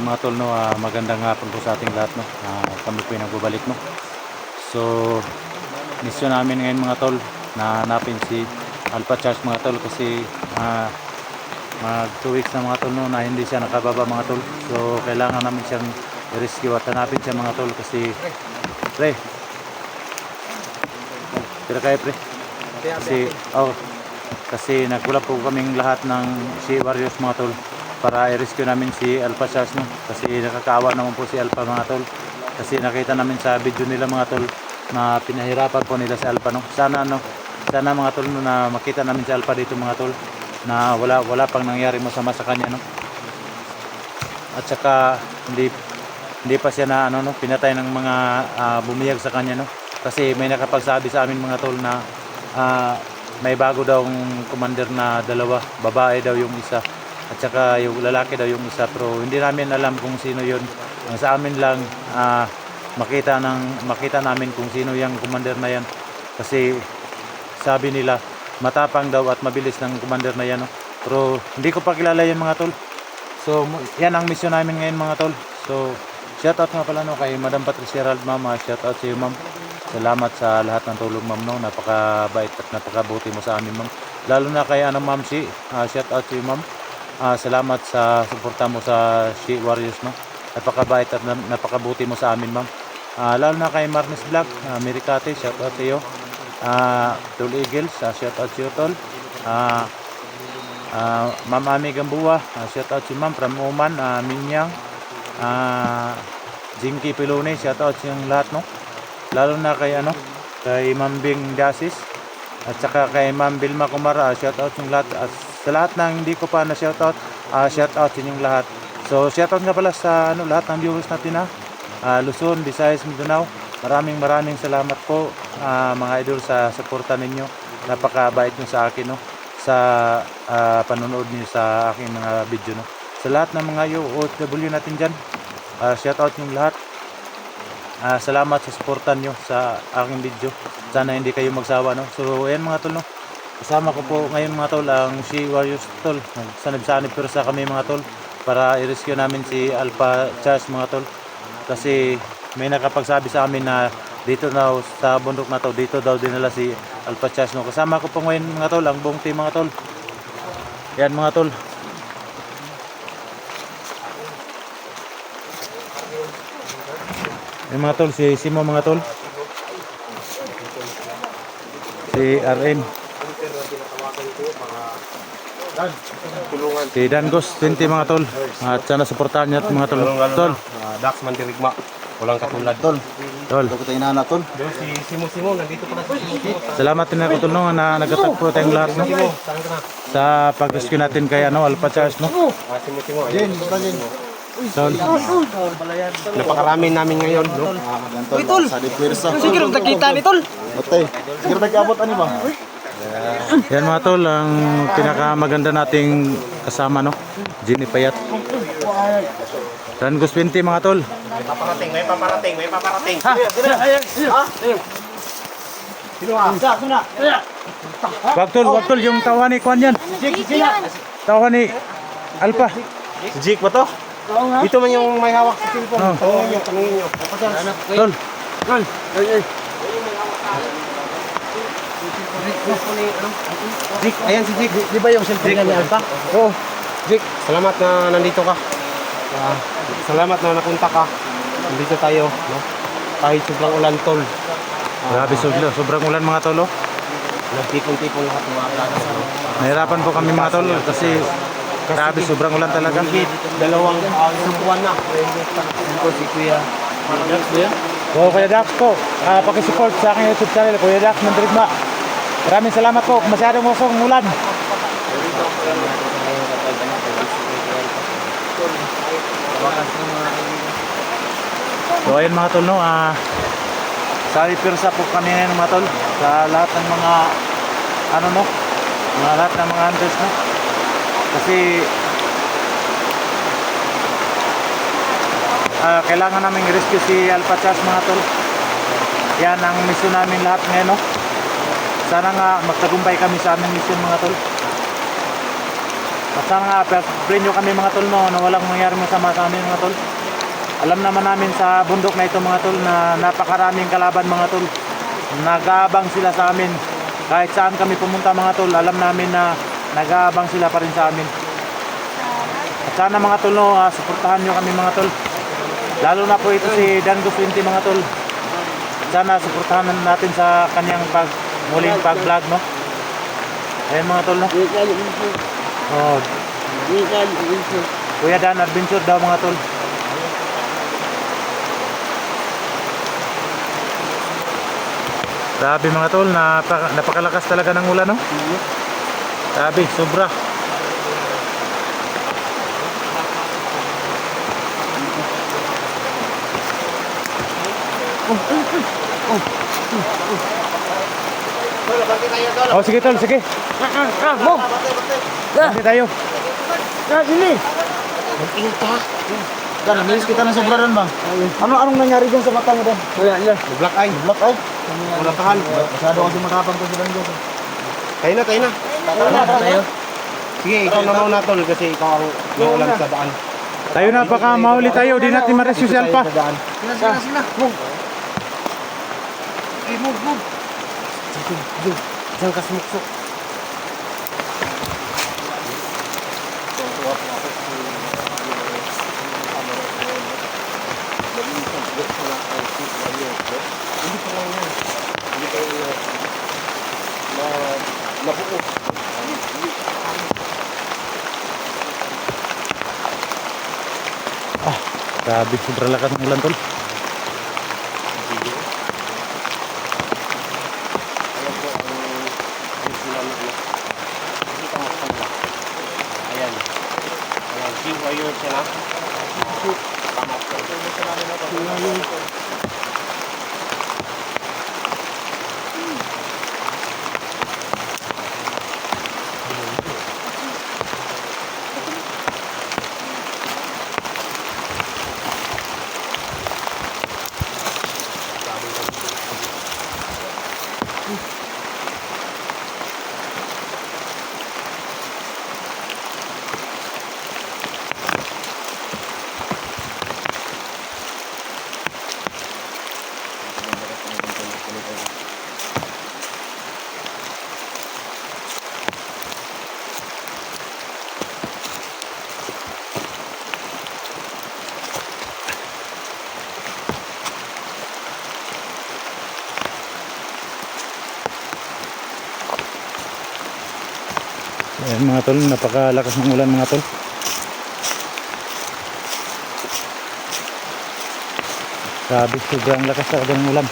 mga tol, no, magandang hapon po sa ating lahat, no. Kami po yung nagbabalik, no. So, mission namin ngayon mga tol na hanapin si Alpha Charge mga tol kasi mag 2 weeks na mga tol, no, na hindi siya nakababa mga tol. So, kailangan namin siyang i-rescue at hanapin siya mga tol kasi pre, tira kayo pre. Kasi nagkulap po kaming lahat ng Sea Warriors mga tol para i-rescue namin si Alpha Charge, no? Kasi nakakaawa naman po si Alpha mga tol. Kasi nakita namin sa video nila mga tol na pinahirapan po nila si Alpha, no? Sana mga tol, no, na makita namin si Alpha dito mga tol na wala pang nangyari masama sa kanya, no? At saka hindi pa siya na no, pinatay ng mga bumiyag sa kanya, no? Kasi may nakapagsabi sa amin mga tol na may bago daw commander na dalawa, babae daw yung isa at saka yung lalaki daw yung isa, pero hindi namin alam kung sino yun. Ang sa amin lang makita namin kung sino yung commander na yan kasi sabi nila matapang daw at mabilis ng commander na yan, no? Pero hindi ko pa kilala yan mga tol. So yan ang mission namin ngayon mga tol. So shout out nga pala, no, kay Madam Patricia Herald, ma'am. Shout out sa iyo ma'am. Salamat sa lahat ng tulong ma'am, no. Napakabait at napakabuti mo sa amin ma'am. Lalo na kay ma'am si shout out sa iyo ma'am. Salamat sa suporta mo sa Sea Warriors, no. Napakabait at napakabuti mo sa amin ma'am. Lalo na kay Marnes Vlog, Mericate, shout out sa iyo. Tol Eagles, shout out sa iyo tol. Ma'am Ami Gambuwa, shout out si ma'am from Oman. Minyang, Jinky Pilone, shout out sa yung lahat, no. Lalo na kay kay Ma'am Bing Dasis at saka kay Ma'am Bilma Kumara, shout out yung lahat. Sa lahat ng hindi ko pa na shout out sa inyong lahat. So shout out nga pala sa lahat ng viewers natin Luzon, Visayas, Mindanao. Maraming salamat po mga idol sa suporta ninyo. Napakabait niyo sa akin, no, sa panonood niyo sa aking mga video, no. Sa lahat ng mga OFW natin diyan, shout out yung lahat. Salamat sa suporta nyo sa aking video. Sana hindi kayo magsawa, no. So ayan mga tol, no. Kasama ko po ngayon mga tol ang Sea Warriors tol. Sanib-sanib pero sa kami mga tol para i-rescue namin si Alpha Charge mga tol. Kasi may nakapagsabi sa amin na dito daw sa bundok na to, dito daw dinala si Alpha Charge, no. Kasama ko po ngayon mga tol ang buong team mga tol. Ayan mga tol. Yung mga tol, si Simo mga tol, si RN, si Dangos 20 mga tol, at sana suportahan niyo mga tol. Tol, Dax Mandirigma, walang katulad tol. Tol, Ito tayo na tol. Si Simo, nandito pala si Simo. salamat din ako tol, no, na nagtatagpo tayong lahat, no, sa pag-rescue natin kay Alpha Charge, no. Simo, ayun. Tol, Napakarami namin ngayon, no? Uy, tol! Sige, nagkita ni tol! Otay, sige nag-abot ani ba? yan mga tol ang pinakamaganda nating kasama, no, Jenny Payat, Dangos 20 mga tol. May paparating. Ha? Sino ha? Wag tol, yung tawa ni Kwan yan. Tawa ni Alpha. Si Jake ba to? Ito man yung may hawak sa cellphone. Tanungin nyo. Tol. Jake, ayan si Jake. Di ba yung cellphone niya ni Alpha? Oo. Jake, salamat na nandito ka. Salamat na napunta ka. Nandito tayo, no? Kahit sobrang ulan tol. Grabe, sobrang ulan mga tol, oh. Nagtipon-tipon lahat ng mga planas. Nahirapan po kami mga tol kasi grabe, sobrang ulan talaga. Dalawang isang buwan na. Ito si Kuya. So Kuya Dax po, pakisupport sa aking YouTube channel, Kuya Dax Mandirigma. Maraming salamat po, masyadong usong ulan. So ayun mga tol, no, sorry pirsa po kami ngayon mga tol sa lahat ng mga lahat ng mga hunters, no. Kasi kailangan namin i-rescue si Alpha Charge mga tol. Yan ang mission namin lahat ngayon, no. Sana nga magtagumpay kami sa aming mission mga tol. At sana nga, pray nyo kami mga tol no, na walang mangyari masama sa amin mga tol. Alam naman namin sa bundok na ito mga tol na napakaraming kalaban mga tol. Nag-aabang sila sa amin. Kahit saan kami pumunta mga tol, alam namin na nag-aabang sila pa rin sa amin. At sana mga tol no, suportahan nyo kami mga tol. Lalo na po ito si Dango 20 mga tol. Sana suportahan natin sa kanyang muling pag-vlog no. Ayan mga tol no. Oh, Kuya Dan Adventure daw mga tol. Grabe mga tol, napakalakas talaga ng ulan no. Grabe, sobra. Oh, sige tol, sige. Mo. Sige tayo. Sini. Mag-ingat ka. Dan, namilis kita ng sobra ron bang? Anong nangyari dyan sa mata mo Dan? Wala. Black eye. Black eye. Wala tahan. Masyado kasi matapang to si Dan dyan. Tayo na, tayo na. Tayo. Sige, ikaw na mauna tol kasi ikaw ang naulan sa daan. Tayo na, baka mahuli tayo. Di natin ma-rescue si Alpha. Sila. Move. Okay, move. Diyan ka sumuksok. Hindi pa lang yan. Hindi pa lang nabuo. Grabe, sobrang lakas ng ulan tol. Ayan po ang sila na ano. Kita mo sa kanila. Ayan. Ayan, GYO sila. Tama po. Ayan mga tol, napakalakas ng ulan mga tol. Grabe, sobrang lakas talaga ng ulan.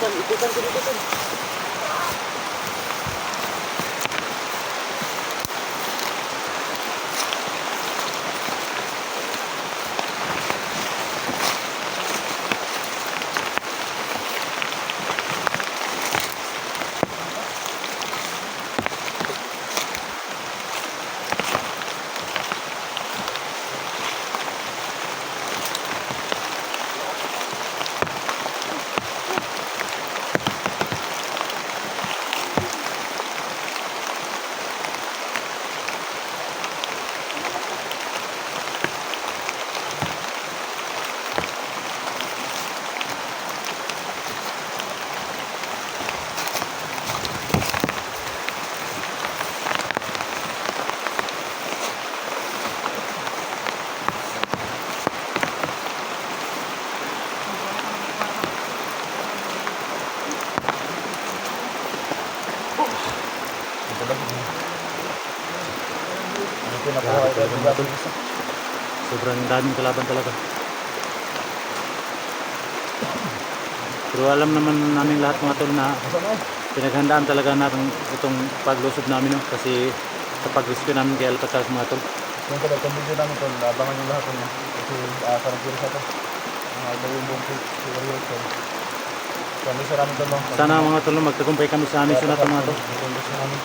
Ikutan ko dito. pinakuha ito. Mga tol. Sobrang daming kalaban talaga. Pero alam naman namin lahat mga tol na pinaghandaan talaga natin itong paglusob namin, no? Kasi sa pag-rescue namin kay Alpha Charles mga tol. Yung pala, itong video namin tol, abangan yung lahat niya. Kasi sarap dito sa ito. Ito yung buong si Warriors tol. So, misa namin tol, no? Sana mga tol, no, magtagumpay kami sa mission na ito mga tol. Misa namin.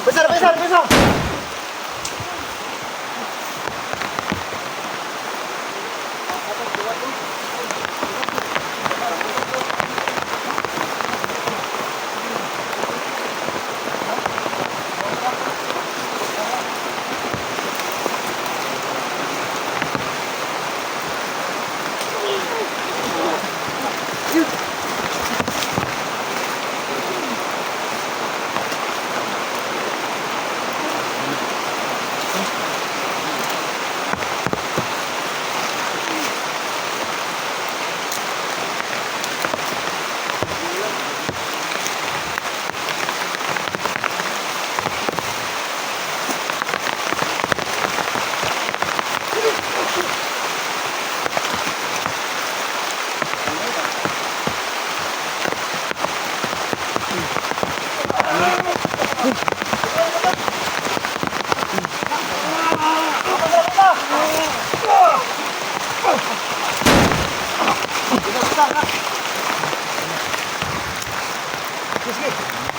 Besar, besar, besar.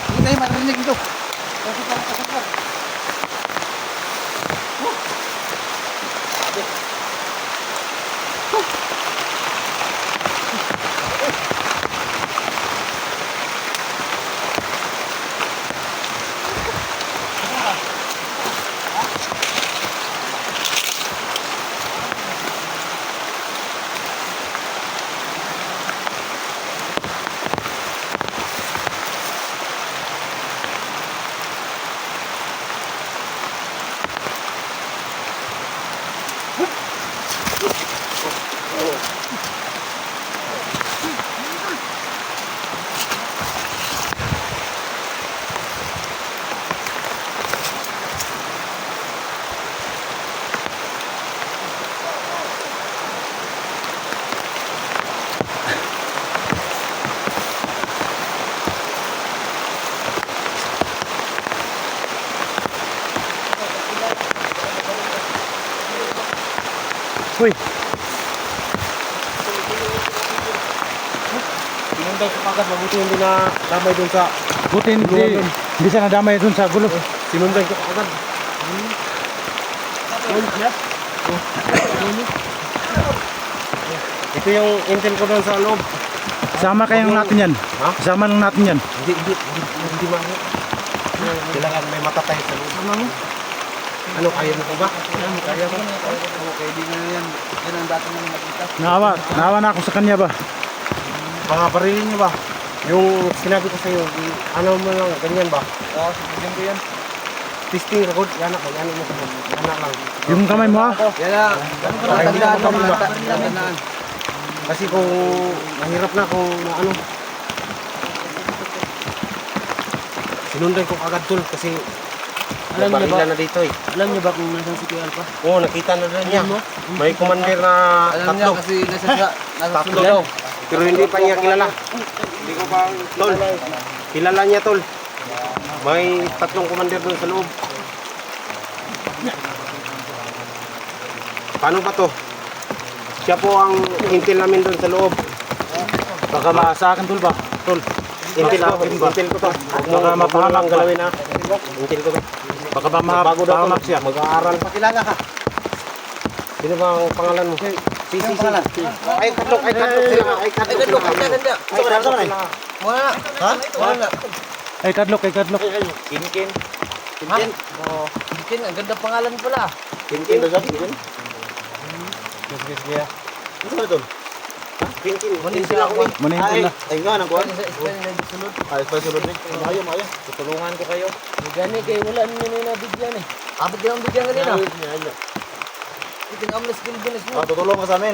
Hindi tayo marinig ito. Kasi parang kasakar. Uy, Pinunday ko kagad, mabuti hindi na damay dun sa buti hindi siya nadamay dun sa gulo. sinunday ko kagad. Ito yung intel ko doon sa loob. Sama kayong natin yan. Ha? Sama lang natin yan. Hindi mano. Kailangan may matatay sa loob. Ano, kaya mo ko ba? Kaya mo? Okay, di na yan. Yan ang dati namin nakita. Naawa na ako sa kanya ba? Mga barilin niyo ba? Yung sinabi ko sa iyo, ano mo lang, ganyan ba? Oo, sigurang ko yan. Testing record, yan ako, yan mo. Yan lang. Yung kamay mo ha? Yan na. Ay, hindi na ako mamata. Tandaan. Kasi kung mahirap na kung ano. Sinundan ko agad tol kasi Alam niyo ba? na dito eh. Alam niyo ba kung nasan si Kuya Alpha? Oo, nakita na rin niya. May commander na Alam niya tatlo. kasi nasa Tatlo daw. Pero hindi pa niya kilala. Hindi ko pa tol. Kilala niya tol. May tatlong commander doon sa loob. Paano ba to? Siya po ang intel namin doon sa loob. Baka sa akin tol ba? Tol. Intil Sa ako, akin ba? intil ko to. Baka mapahamak ang ba? galawin ha. Intil ko to. Baka ba Bago daw mahamak to. siya? Mag-aaral. Pakilala ka. Sino ba ang pangalan mo? Si. Ay, kadlok sila. Ay, kadlok. Ay, kadlok sila. Wala na. Ha? Wala na. Ay kadlok, ay kadlok. Kinkin. Kinkin? Oo. Kinkin, ang ganda pangalan pala. Kinkin daw siya, kinkin. Kaya. Ano ba ito? Kinkin. Muni Kinkin ako eh. Muna yun na. Ay nga, nang kuhan. Sa Spain na sunod. Ay, pa sunod ni. Mayo. Tutulungan ko kayo. Gani kayo wala niyo na nabigyan eh. Abot ka ng bigyan kanina. Ito ang amlas Philippines mo. Tutulong ka sa amin.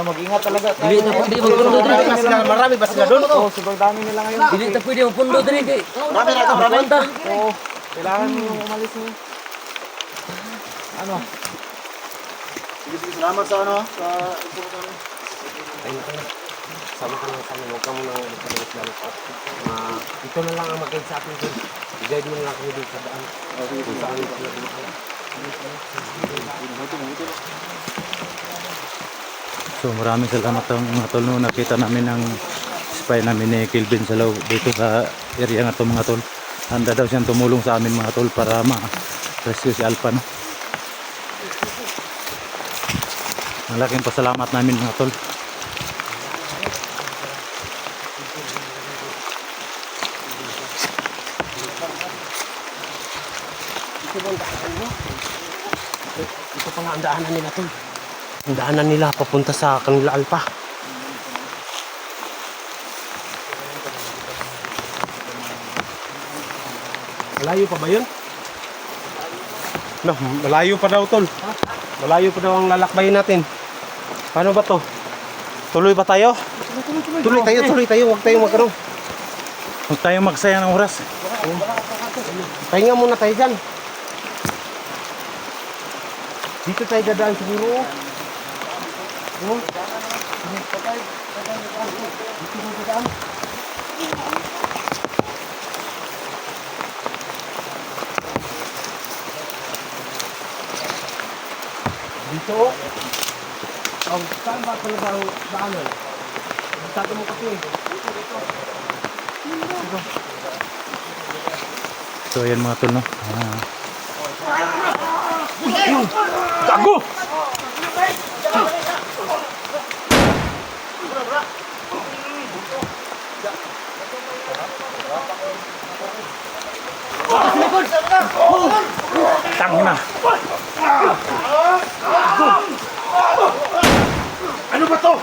Mag-ingat talaga. Dili na pwede magpundo diri. Marami ba sila doon? Oo, sobrang dami nila ngayon. Dili na pwede magpundo diri kay. Marami na ito, marami. Oo. Kailangan mo umalis mo. Ano? Sige, salamat sa ano, sa impormasyon. Sama ka lang sa amin, huwag ka muna magpapagalit lalo pa. Ito na lang ang mag-guide sa atin, sir. I-guide mo na lang kami dito sa daan. Kung saan sila dumaan. So maraming salamat ang mga tol no. Nakita namin ang spy namin ni Kelvin sa loob dito sa area nga to mga tol. Handa daw siyang tumulong sa amin mga tol para ma-rescue si Alpha no. Malaking pasalamat namin mga tol. Ito pa nga ang daanan nila, tol. Ang daanan nila papunta sa kanila Alpha. Malayo pa ba yun? No, malayo pa daw, tol. Malayo pa daw ang lalakbayin natin. Paano ba to? Tuloy ba tayo? Tuloy tayo. Huwag tayong magkaroon. Huwag tayong magsayang ng oras. Pahinga muna tayo dyan. Dito tayo dadaan siguro. Oh. Dito tayo dadaan. Dito. Oh, saan ba talaga ang daanan? Masyado mo kasi. Dito. So ayan mga tol no. Gago! Tangin na. Ano ba to?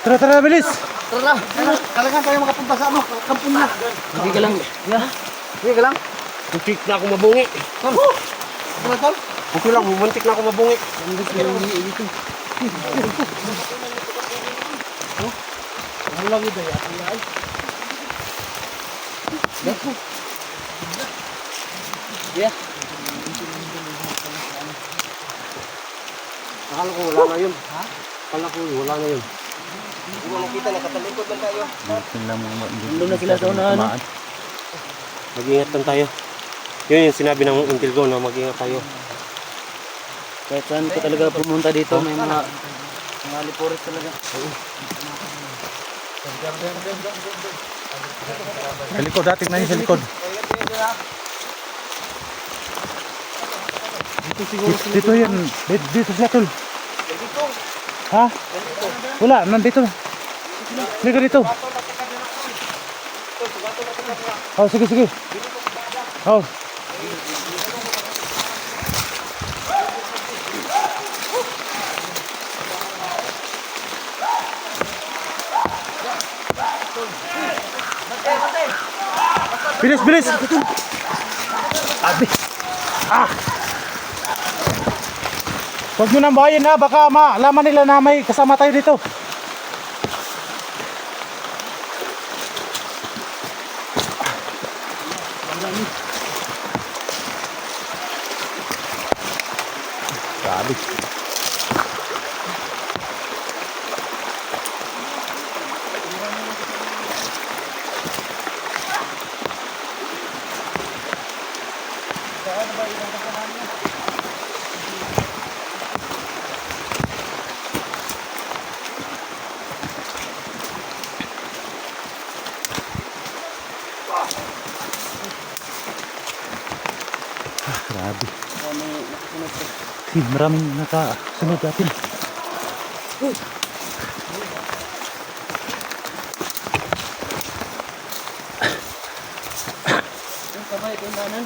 Tara, bilis. Tara na. Talagang tayo makapunta sa ano, kampung na. Hindi ka lang. Hindi ka lang. Muntik na ako mabungi. Tara tol. Okay lang, muntik na ako mabungi. Yeah. Akala ko wala na yun. Ha? Akala ko wala na yun. Hindi mo nakita, nakatalikod lang tayo. Doon na sila doon na ano. Mag-ingat lang tayo. Yun yung sinabi ng until ko na mag-ingat tayo. Kahit saan ka talaga pumunta dito, may mga lipuris talaga. Sa likod, dating na yun sa likod. Dito yan. Dito sila tol. Ha? Wala, nandito. Halika dito. Oh, sige. Oh. Bilis. Abi. Huwag nyo nang bahayin ha, baka malaman nila na may kasama tayo dito. Grabe. Grabe. Maraming nakasunod natin. Sabay, tindanan.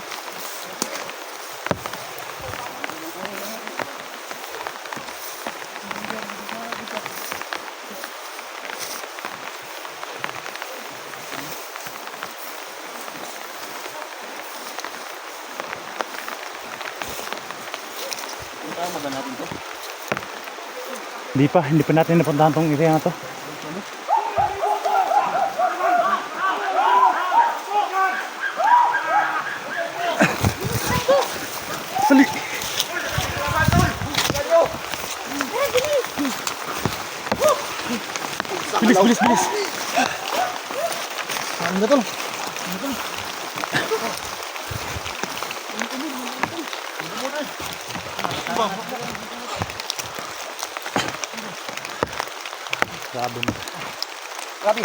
Tama ba natin to? Hindi pa natin napuntahan tong area na to. Sali. Bilis. Saan na tol? Grabe mo. Grabe.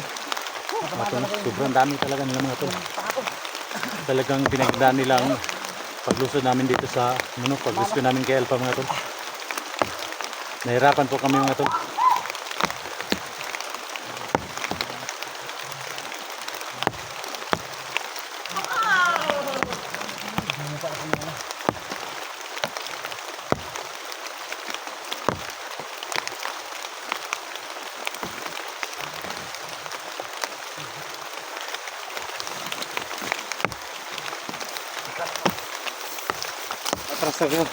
Sobrang dami talaga nila mga tol. Talagang pinagdaan nila ang paglusod namin dito sa pag-rescue namin kay Alpha mga tol. Nahirapan po kami mga tol. Atras na kayo.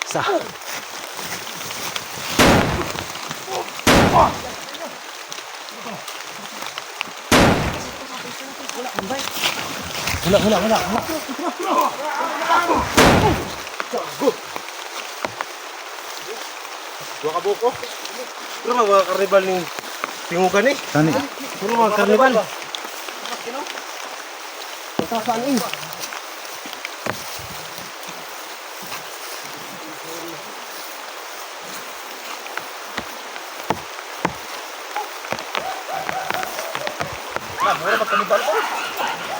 Sa. Wala. Dua ka buko. Pero mga karnibal ni tingugan eh. Tani. Puro mga karnibal. Saan eh?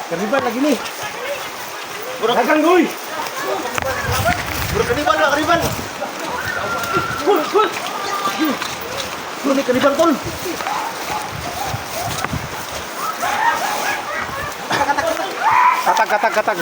Karnibal lagi ni. Dagang goy. Karibal na, karibal! Ni karnibal tol. Katag.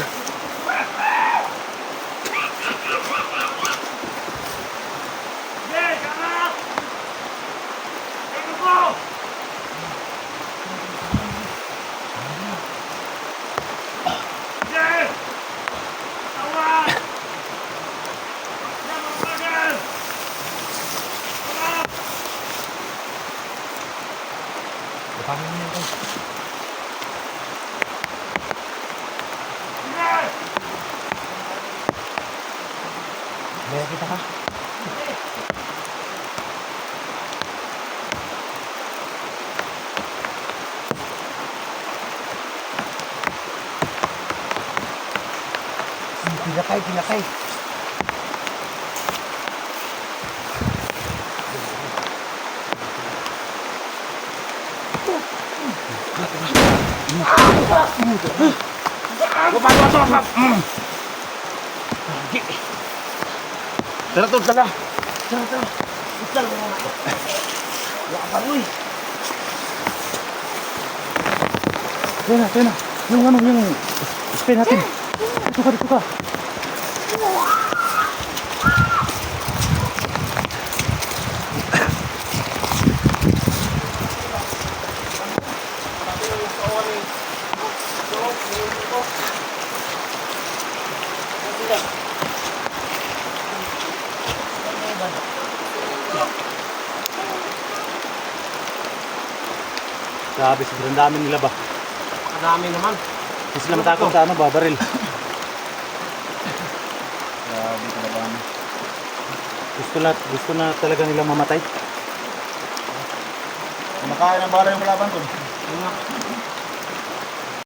Maya kita ka. Pinakay. Tara tol, tara. Ito na. Yung spray natin. Dito ka. Grabe, sobrang dami nila ba? Kadami naman. Hindi sila matakot sa babaril. Grabe talaga. Gusto na talaga nilang mamatay. Kumakain ng bala yung kalaban tol. Yung nga.